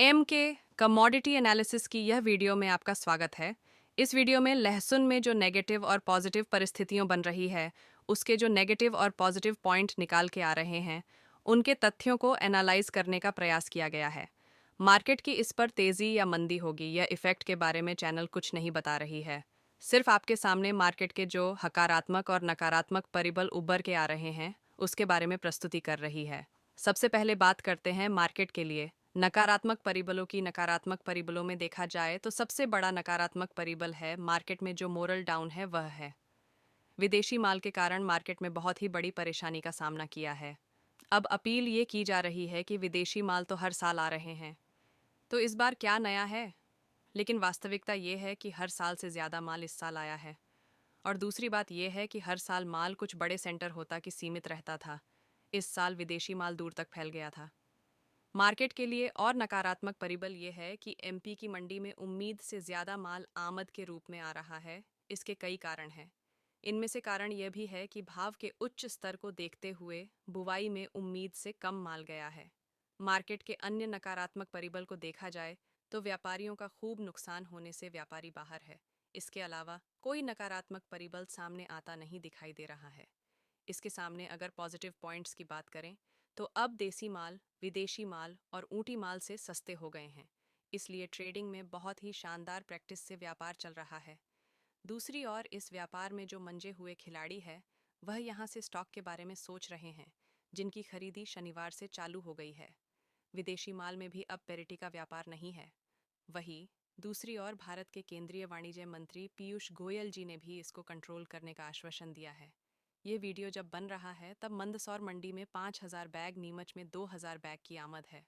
M के commodity analysis की यह वीडियो में आपका स्वागत है। इस वीडियो में लहसुन में जो नेगेटिव और पॉजिटिव परिस्थितियां बन रही है, उसके जो नेगेटिव और पॉजिटिव पॉइंट निकाल के आ रहे हैं, उनके तथ्यों को एनालाइज करने का प्रयास किया गया है। मार्केट की इस पर तेजी या मंदी होगी, यह इफेक्ट के बारे में चैनल कुछ नहीं बता रही है। सिर्फ आपके सामने मार्केट के जो हकारात्मक और नकारात्मक परिबल उभर के आ रहे हैं, उसके बारे में प्रस्तुति कर रही है। सबसे पहले बात करते हैं मार्केट के लिए नकारात्मक परिबलों की। नकारात्मक परिबलों में देखा जाए तो सबसे बड़ा नकारात्मक परिबल है मार्केट में जो मोरल डाउन है वह है विदेशी माल के कारण मार्केट में बहुत ही बड़ी परेशानी का सामना किया है। अब अपील ये की जा रही है कि विदेशी माल तो हर साल आ रहे हैं, तो इस बार क्या नया है। लेकिन वास्तविकता ये है कि हर साल से ज़्यादा माल इस साल आया है। और दूसरी बात यह है कि हर साल माल कुछ बड़े सेंटर होता कि सीमित रहता था, इस साल विदेशी माल दूर तक फैल गया था। मार्केट के लिए और नकारात्मक परिबल ये है कि एमपी की मंडी में उम्मीद से ज़्यादा माल आमद के रूप में आ रहा है। इसके कई कारण हैं। इनमें से कारण यह भी है कि भाव के उच्च स्तर को देखते हुए बुवाई में उम्मीद से कम माल गया है। मार्केट के अन्य नकारात्मक परिबल को देखा जाए तो व्यापारियों का खूब नुकसान होने से व्यापारी बाहर है। इसके अलावा कोई नकारात्मक परिबल सामने आता नहीं दिखाई दे रहा है। इसके सामने अगर पॉजिटिव पॉइंट्स की बात करें तो अब देसी माल, विदेशी माल और ऊँटी माल से सस्ते हो गए हैं। इसलिए ट्रेडिंग में बहुत ही शानदार प्रैक्टिस से व्यापार चल रहा है। दूसरी ओर इस व्यापार में जो मंजे हुए खिलाड़ी है, वह यहाँ से स्टॉक के बारे में सोच रहे हैं, जिनकी खरीदी शनिवार से चालू हो गई है। विदेशी माल में भी अब पेरिटी का व्यापार नहीं है। वहीं दूसरी ओर भारत के केंद्रीय वाणिज्य मंत्री पीयूष गोयल जी ने भी इसको कंट्रोल करने का आश्वासन दिया है। ये वीडियो जब बन रहा है तब मंदसौर मंडी में 5,000 बैग, नीमच में 2,000 बैग की आमद है,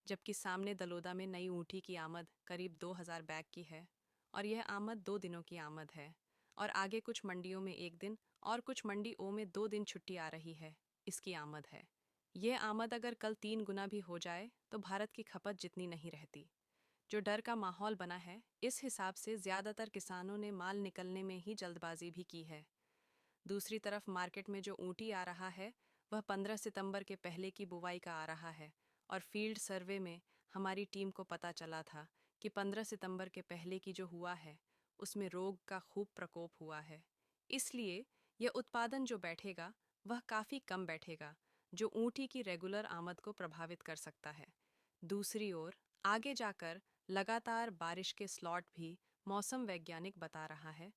जबकि सामने दलोदा में नई ऊँटी की आमद करीब 2,000 बैग की है। और यह आमद 2 दिनों की आमद है। और आगे कुछ मंडियों में 1 दिन और कुछ मंडी ओ में 2 दिन छुट्टी आ रही है, इसकी आमद है। ये आमद अगर कल 3 गुना भी हो जाए तो भारत की खपत जितनी नहीं रहती। जो डर का माहौल बना है, इस हिसाब से ज़्यादातर किसानों ने माल निकलने में ही जल्दबाजी भी की है। दूसरी तरफ मार्केट में जो ऊँटी आ रहा है, वह 15 सितंबर के पहले की बुवाई का आ रहा है। और फील्ड सर्वे में हमारी टीम को पता चला था कि 15 सितंबर के पहले की जो हुआ है, उसमें रोग का खूब प्रकोप हुआ है। इसलिए यह उत्पादन जो बैठेगा वह काफ़ी कम बैठेगा, जो ऊँटी की रेगुलर आमद को प्रभावित कर सकता है। दूसरी ओर आगे जाकर लगातार बारिश के स्लॉट भी मौसम वैज्ञानिक बता रहा है,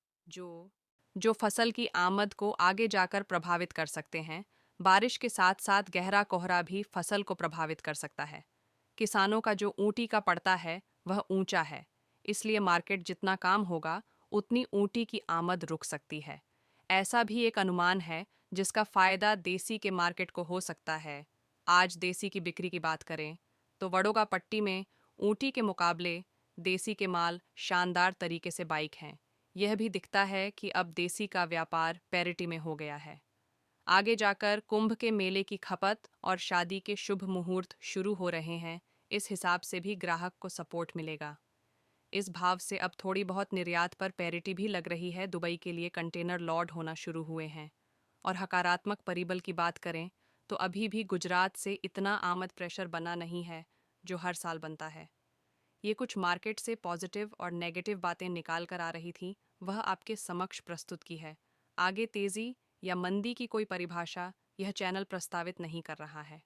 जो फसल की आमद को आगे जाकर प्रभावित कर सकते हैं। बारिश के साथ साथ गहरा कोहरा भी फसल को प्रभावित कर सकता है। किसानों का जो ऊँटी का पड़ता है वह ऊंचा है, इसलिए मार्केट जितना काम होगा उतनी ऊँटी की आमद रुक सकती है। ऐसा भी एक अनुमान है जिसका फायदा देसी के मार्केट को हो सकता है। आज देसी की बिक्री की बात करें तो वडोगा पट्टी में ऊँटी के मुकाबले देसी के माल शानदार तरीके से बाइक हैं। यह भी दिखता है कि अब देसी का व्यापार पैरिटी में हो गया है। आगे जाकर कुंभ के मेले की खपत और शादी के शुभ मुहूर्त शुरू हो रहे हैं, इस हिसाब से भी ग्राहक को सपोर्ट मिलेगा। इस भाव से अब थोड़ी बहुत निर्यात पर पैरिटी भी लग रही है। दुबई के लिए कंटेनर लॉर्ड होना शुरू हुए हैं। और हकारात्मक परिबल की बात करें तो अभी भी गुजरात से इतना आमद प्रेशर बना नहीं है जो हर साल बनता है। ये कुछ मार्केट से पॉजिटिव और नेगेटिव बातें निकाल कर आ रही थी, वह आपके समक्ष प्रस्तुत की है। आगे तेजी या मंदी की कोई परिभाषा यह चैनल प्रस्तावित नहीं कर रहा है।